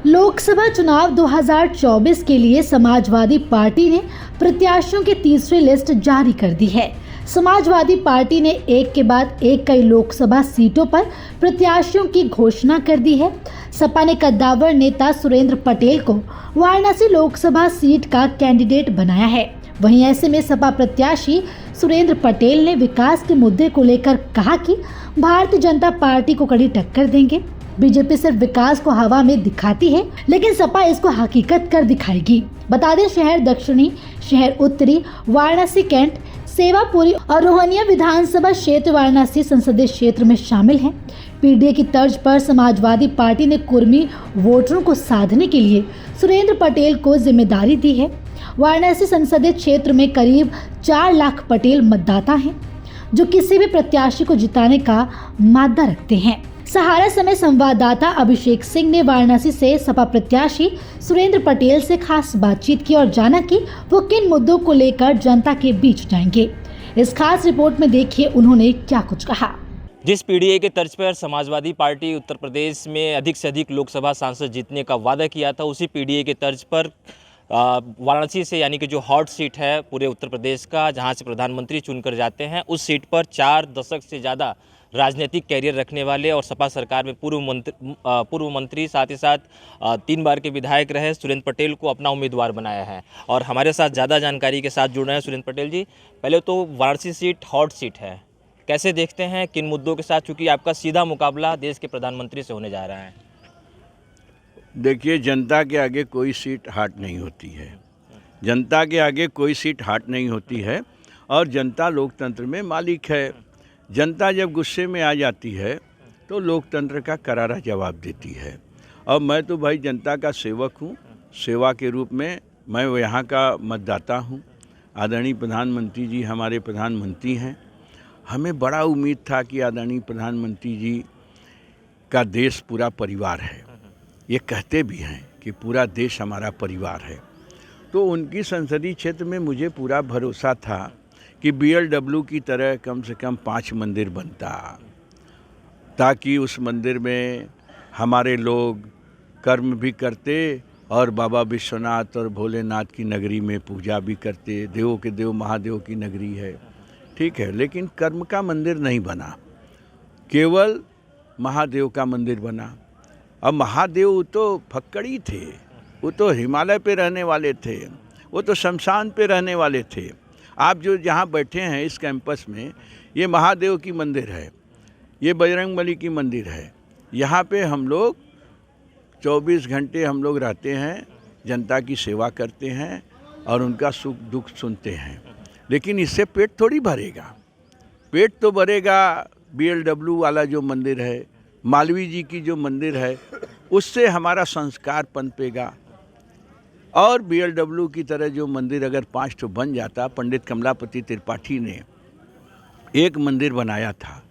लोकसभा चुनाव 2024 के लिए समाजवादी पार्टी ने प्रत्याशियों की तीसरी लिस्ट जारी कर दी है। समाजवादी पार्टी ने एक के बाद एक कई लोकसभा सीटों पर प्रत्याशियों की घोषणा कर दी है। सपा ने कद्दावर नेता सुरेंद्र पटेल को वाराणसी लोकसभा सीट का कैंडिडेट बनाया है। वहीं ऐसे में सपा प्रत्याशी सुरेंद्र पटेल ने विकास के मुद्दे को लेकर कहा कि भारतीय जनता पार्टी को कड़ी टक्कर देंगे। बीजेपी सिर्फ विकास को हवा में दिखाती है, लेकिन सपा इसको हकीकत कर दिखाएगी। बता दें, शहर दक्षिणी, शहर उत्तरी, वाराणसी कैंट, सेवापुरी और रोहनिया विधानसभा क्षेत्र वाराणसी संसदीय क्षेत्र में शामिल हैं। पीडीए की तर्ज पर समाजवादी पार्टी ने कुर्मी वोटरों को साधने के लिए सुरेंद्र पटेल को जिम्मेदारी दी है। वाराणसी संसदीय क्षेत्र में करीब 4 लाख पटेल मतदाता हैं, जो किसी भी प्रत्याशी को जिताने का मादा रखते हैं। सहारा समय संवाददाता अभिषेक सिंह ने वाराणसी से सपा प्रत्याशी सुरेंद्र पटेल से खास बातचीत की और जाना कि वो किन मुद्दों को लेकर जनता के बीच जाएंगे। इस खास रिपोर्ट में देखिए उन्होंने क्या कुछ कहा। जिस पीडीए के तर्ज पर समाजवादी पार्टी उत्तर प्रदेश में अधिक से अधिक लोकसभा सांसद जीतने का वादा किया था, उसी पीडीए के तर्ज पर वाराणसी से, यानी कि जो हॉट सीट है पूरे उत्तर प्रदेश का, जहां से प्रधानमंत्री चुनकर जाते हैं, उस सीट पर 4 दशक से ज़्यादा राजनीतिक कैरियर रखने वाले और सपा सरकार में पूर्व मंत्री साथ ही साथ 3 बार के विधायक रहे सुरेंद्र पटेल को अपना उम्मीदवार बनाया है। और हमारे साथ ज़्यादा जानकारी के साथ जुड़ रहे हैं सुरेंद्र पटेल जी। पहले तो वाराणसी सीट हॉट सीट है, कैसे देखते हैं, किन मुद्दों के साथ, चूँकि आपका सीधा मुकाबला देश के प्रधानमंत्री से होने जा रहा है? देखिए, जनता के आगे कोई सीट हाट नहीं होती है। जनता के आगे कोई सीट हाट नहीं होती है और जनता लोकतंत्र में मालिक है। जनता जब गुस्से में आ जाती है तो लोकतंत्र का करारा जवाब देती है। और मैं तो भाई जनता का सेवक हूँ। सेवा के रूप में मैं यहाँ का मतदाता हूँ। आदरणीय प्रधानमंत्री जी हमारे प्रधानमंत्री हैं। हमें बड़ा उम्मीद था कि आदरणीय प्रधानमंत्री जी का देश पूरा परिवार है। ये कहते भी हैं कि पूरा देश हमारा परिवार है। तो उनकी संसदीय क्षेत्र में मुझे पूरा भरोसा था कि बीएलडब्ल्यू की तरह कम से कम 5 मंदिर बनता, ताकि उस मंदिर में हमारे लोग कर्म भी करते और बाबा विश्वनाथ और भोलेनाथ की नगरी में पूजा भी करते। देवों के देव महादेव की नगरी है, ठीक है, लेकिन कर्म का मंदिर नहीं बना, केवल महादेव का मंदिर बना। अब महादेव तो फक्कड़ी थे, वो तो हिमालय पे रहने वाले थे, वो तो शमशान पे रहने वाले थे। आप जो जहाँ बैठे हैं इस कैंपस में, ये महादेव की मंदिर है, ये बजरंगबली की मंदिर है। यहाँ पे हम लोग 24 घंटे हम लोग रहते हैं, जनता की सेवा करते हैं और उनका सुख दुख सुनते हैं। लेकिन इससे पेट थोड़ी भरेगा। पेट तो भरेगा बीएलडब्ल्यू वाला जो मंदिर है, मालवीय जी की जो मंदिर है, उससे हमारा संस्कार पनपेगा। और बीएलडब्ल्यू की तरह जो मंदिर अगर 5 तो बन जाता, पंडित कमलापति त्रिपाठी ने एक मंदिर बनाया था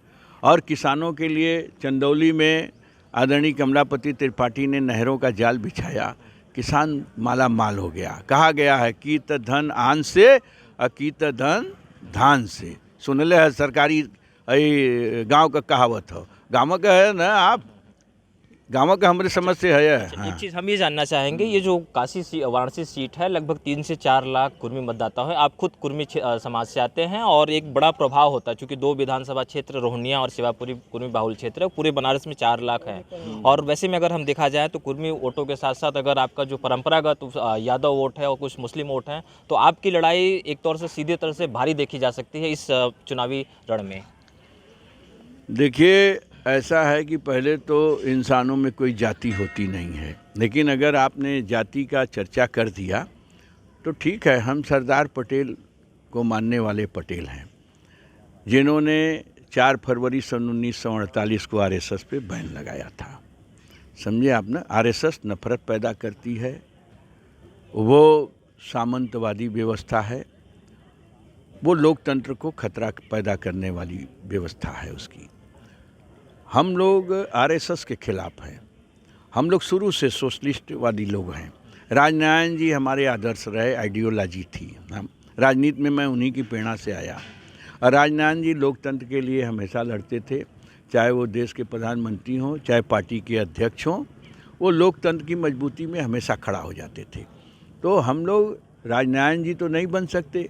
और किसानों के लिए चंदौली में आदरणीय कमलापति त्रिपाठी ने नहरों का जाल बिछाया, किसान माला माल हो गया। कहा गया है कीत धन आन से अकीत धन धान से। सुनले है सरकारी गांव का कहावत हो, गाँव का है ना, आप गाँव का हमारे समझ से है। हाँ। एक चीज़ हम ये जानना चाहेंगे, ये जो वाराणसी सीट है, लगभग 3 से 4 लाख कुर्मी मतदाता है। आप खुद कुर्मी समाज से आते हैं और एक बड़ा प्रभाव होता है, क्योंकि 2 विधानसभा क्षेत्र रोहनिया और सेवापुरी कुर्मी बाहुल क्षेत्र है, पूरे बनारस में 4 लाख है। और वैसे में अगर हम देखा जाए तो कुर्मी वोटों के साथ साथ अगर आपका जो परंपरागत यादव वोट है और कुछ मुस्लिम वोट हैं, तो आपकी लड़ाई एक तौर से सीधे तरह से भारी देखी जा सकती है इस चुनावी रण में। देखिए, ऐसा है कि पहले तो इंसानों में कोई जाति होती नहीं है, लेकिन अगर आपने जाति का चर्चा कर दिया तो ठीक है। हम सरदार पटेल को मानने वाले पटेल हैं, जिन्होंने 4 फरवरी सन 1948 को आरएसएस पे बैन लगाया था। समझे आप ना, आरएसएस नफरत पैदा करती है, वो सामंतवादी व्यवस्था है, वो लोकतंत्र को खतरा पैदा करने वाली व्यवस्था है उसकी। हम लोग आरएसएस के खिलाफ हैं। हम लोग शुरू से सोशलिस्टवादी लोग हैं। राजनारायण जी हमारे आदर्श रहे, आइडियोलॉजी थी। हम राजनीति में मैं उन्हीं की प्रेरणा से आया। और राजनारायण जी लोकतंत्र के लिए हमेशा लड़ते थे, चाहे वो देश के प्रधानमंत्री हों, चाहे पार्टी के अध्यक्ष हों। वो लोकतंत्र की मजबूती में हमेशा खड़ा हो जाते थे। तो हम लोग राजनारायण जी तो नहीं बन सकते,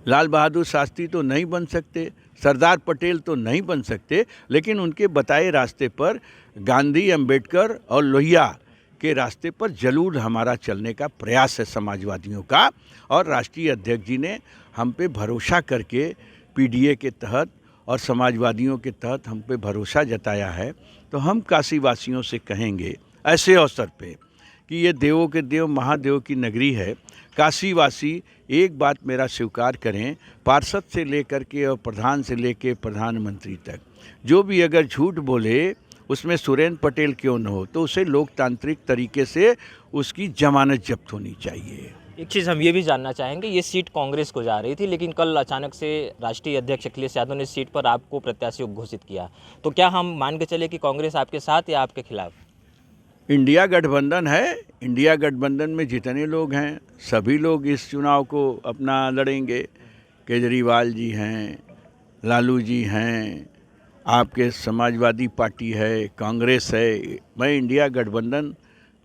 लाल बहादुर शास्त्री तो नहीं बन सकते, सरदार पटेल तो नहीं बन सकते, लेकिन उनके बताए रास्ते पर गांधी, अंबेडकर और लोहिया के रास्ते पर जरूर हमारा चलने का प्रयास है समाजवादियों का। और राष्ट्रीय अध्यक्ष जी ने हम पे भरोसा करके पीडीए के तहत और समाजवादियों के तहत हम पे भरोसा जताया है। तो हम काशी वासियों से कहेंगे ऐसे अवसर पे कि ये देवों के देव महादेव की नगरी है। काशी वासी एक बात मेरा स्वीकार करें, पार्षद से लेकर के और प्रधान से लेकर प्रधानमंत्री तक जो भी अगर झूठ बोले उसमें सुरेंद्र पटेल क्यों न हो, तो उसे लोकतांत्रिक तरीके से उसकी जमानत जब्त होनी चाहिए। एक चीज़ हम ये भी जानना चाहेंगे, ये सीट कांग्रेस को जा रही थी, लेकिन कल अचानक से राष्ट्रीय अध्यक्ष अखिलेश यादव ने इस सीट पर आपको प्रत्याशी घोषित किया, तो क्या हम मान के चले कि कांग्रेस आपके साथ या आपके खिलाफ? इंडिया गठबंधन है, इंडिया गठबंधन में जितने लोग हैं सभी लोग इस चुनाव को अपना लड़ेंगे। केजरीवाल जी हैं, लालू जी हैं, आपके समाजवादी पार्टी है, कांग्रेस है। मैं इंडिया गठबंधन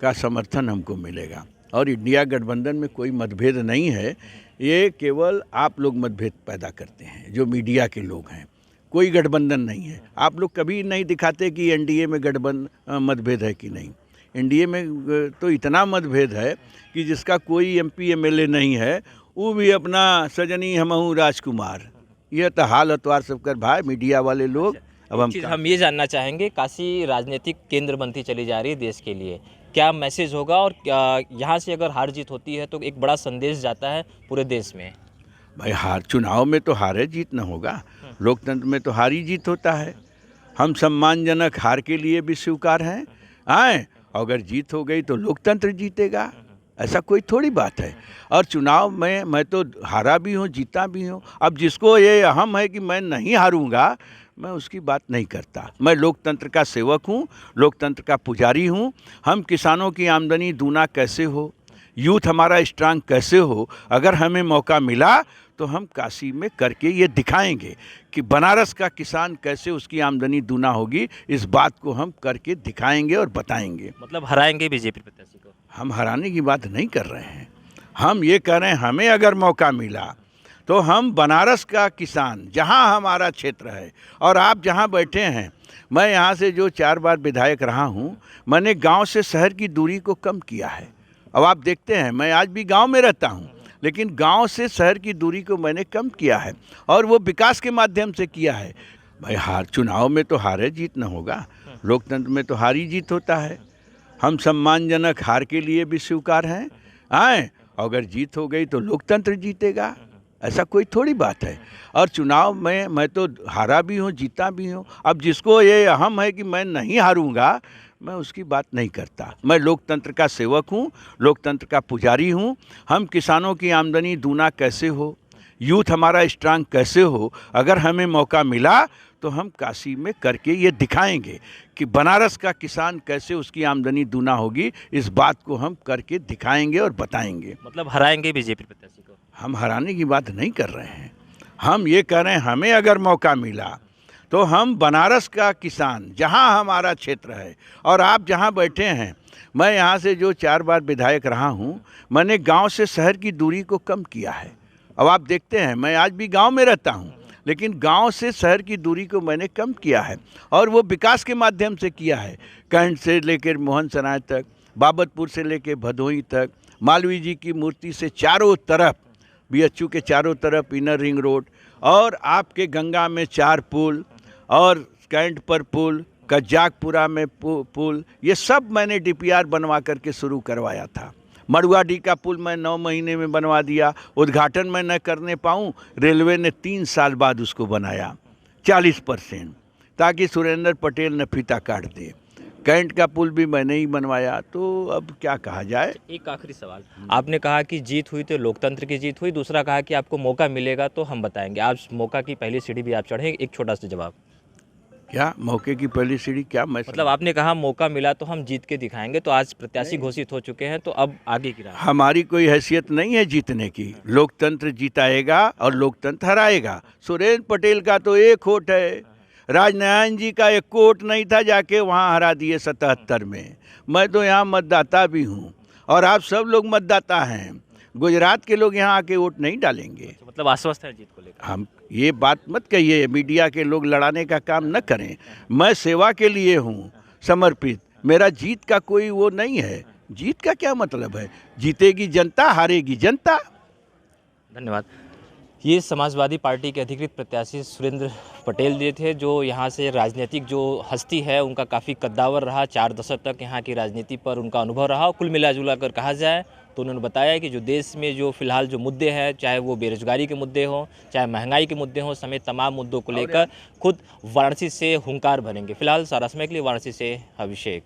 का समर्थन हमको मिलेगा और इंडिया गठबंधन में कोई मतभेद नहीं है। ये केवल आप लोग मतभेद पैदा करते हैं, जो मीडिया के लोग हैं। कोई गठबंधन नहीं है। आप लोग कभी नहीं दिखाते कि एनडीए में मतभेद है कि नहीं। एनडीए में तो इतना मतभेद है कि जिसका कोई एमपी एमएलए नहीं है वो भी अपना सजनी हमहू राजकुमार, यह तो हाल अतवार सब कर भाई मीडिया वाले लोग। अब हम ये जानना चाहेंगे, काशी राजनीतिक केंद्र बनती चली जा रही है देश के लिए, क्या मैसेज होगा और क्या यहाँ से अगर हार जीत होती है तो एक बड़ा संदेश जाता है पूरे देश में? भाई हार, चुनाव में तो हार जीत न होगा, लोकतंत्र में तो हार ही जीत होता है। हम सम्मानजनक हार के लिए भी स्वीकार हैं। आए अगर जीत हो गई तो लोकतंत्र जीतेगा, ऐसा कोई थोड़ी बात है। और चुनाव में मैं तो हारा भी हूँ, जीता भी हूँ। अब जिसको ये अहम है कि मैं नहीं हारूंगा, मैं उसकी बात नहीं करता। मैं लोकतंत्र का सेवक हूँ, लोकतंत्र का पुजारी हूँ। हम किसानों की आमदनी दूना कैसे हो, यूथ हमारा स्ट्रांग कैसे हो, अगर हमें मौका मिला तो हम काशी में करके ये दिखाएंगे कि बनारस का किसान कैसे उसकी आमदनी दूना होगी। इस बात को हम करके दिखाएंगे और बताएंगे। मतलब हराएंगे बीजेपी प्रत्याशी को? हम हराने की बात नहीं कर रहे हैं, हम ये कह रहे हैं हमें अगर मौका मिला तो हम बनारस का किसान, जहां हमारा क्षेत्र है और आप जहां बैठे हैं, मैं यहां से जो 4 बार विधायक रहा हूं, मैंने गांव से शहर की दूरी को कम किया है। अब आप देखते हैं मैं आज भी गांव में रहता हूं, लेकिन गांव से शहर की दूरी को मैंने कम किया है और वो विकास के माध्यम से किया है। भाई हार, चुनाव में तो हार जीत न होगा, लोकतंत्र में तो हार ही जीत होता है। हम सम्मानजनक हार के लिए भी स्वीकार हैं। आए अगर जीत हो गई तो लोकतंत्र जीतेगा, ऐसा कोई थोड़ी बात है। और चुनाव में मैं तो हारा भी हूँ, जीता भी हूँ। अब जिसको ये अहम है कि मैं नहीं हारूंगा, मैं उसकी बात नहीं करता। मैं लोकतंत्र का सेवक हूँ, लोकतंत्र का पुजारी हूँ। हम किसानों की आमदनी दूना कैसे हो, यूथ हमारा स्ट्रांग कैसे हो, अगर हमें मौका मिला तो हम काशी में करके ये दिखाएंगे कि बनारस का किसान कैसे उसकी आमदनी दूना होगी। इस बात को हम करके दिखाएंगे और बताएंगे। मतलब हराएंगे बीजेपी प्रत्याशी को? हम हराने की बात नहीं कर रहे हैं, हम ये कह रहे हैं हमें अगर मौका मिला तो हम बनारस का किसान, जहां हमारा क्षेत्र है और आप जहां बैठे हैं, मैं यहाँ से जो 4 बार विधायक रहा हूँ, मैंने गांव से शहर की दूरी को कम किया है। अब आप देखते हैं मैं आज भी गांव में रहता हूँ, लेकिन गांव से शहर की दूरी को मैंने कम किया है और वो विकास के माध्यम से किया है। कैंट से लेकर मोहन सराय तक, बाबतपुर से लेकर भदोही तक, मालवीय जी की मूर्ति से चारों तरफ, बीएचयू के चारों तरफ इनर रिंग रोड, और आपके गंगा में 4 पुल और कैंट पर पुल, कज्जाकपुरा में पुल, ये सब मैंने डीपीआर बनवा करके शुरू करवाया था। मड़ुआडी का पुल मैं 9 महीने में बनवा दिया। उद्घाटन मैं न करने पाऊँ, रेलवे ने 3 साल बाद उसको बनाया 40%, ताकि सुरेंद्र पटेल न फीता काट दे। कैंट का पुल भी मैंने ही बनवाया। तो अब क्या कहा जाए। एक आखिरी सवाल, आपने कहा कि जीत हुई तो लोकतंत्र की जीत हुई, दूसरा कहा कि आपको मौका मिलेगा तो हम बताएंगे। आप मौका की पहली सीढ़ी भी आप चढ़े, एक छोटा सा जवाब। क्या मौके की पहली सीढ़ी? क्या मतलब आपने कहा मौका मिला तो हम जीत के दिखाएंगे, तो आज प्रत्याशी घोषित हो चुके हैं, तो अब आगे की राह? हमारी कोई हैसियत नहीं है जीतने की। लोकतंत्र जीताएगा और लोकतंत्र हराएगा। सुरेंद्र पटेल का तो एक वोट है, राजनारायण जी का एक वोट नहीं था, जाके वहाँ हरा दिए 77 में। मैं तो यहाँ मतदाता भी हूँ और आप सब लोग मतदाता हैं। गुजरात के लोग यहाँ आके वोट नहीं डालेंगे। मतलब आश्वस्त है जीत को लेकर? हम ये बात मत कहिए, मीडिया के लोग लड़ाने का काम न करें। मैं सेवा के लिए हूँ समर्पित, मेरा जीत का कोई वो नहीं है। जीत का क्या मतलब है? जीतेगी जनता, हारेगी जनता। धन्यवाद। ये समाजवादी पार्टी के अधिकृत प्रत्याशी सुरेंद्र पटेल जी थे, जो यहाँ से राजनीतिक जो हस्ती है उनका काफ़ी कद्दावर रहा। 4 दशक तक यहाँ की राजनीति पर उनका अनुभव रहा। कुल मिला जुला कर कहा जाए तो उन्होंने बताया कि जो देश में जो फिलहाल जो मुद्दे हैं, चाहे वो बेरोजगारी के मुद्दे हों, चाहे महंगाई के मुद्दे हों, समेत तमाम मुद्दों को लेकर खुद वाराणसी से हुंकार भरेंगे। फिलहाल सारा समय के लिए वाराणसी से अभिषेक।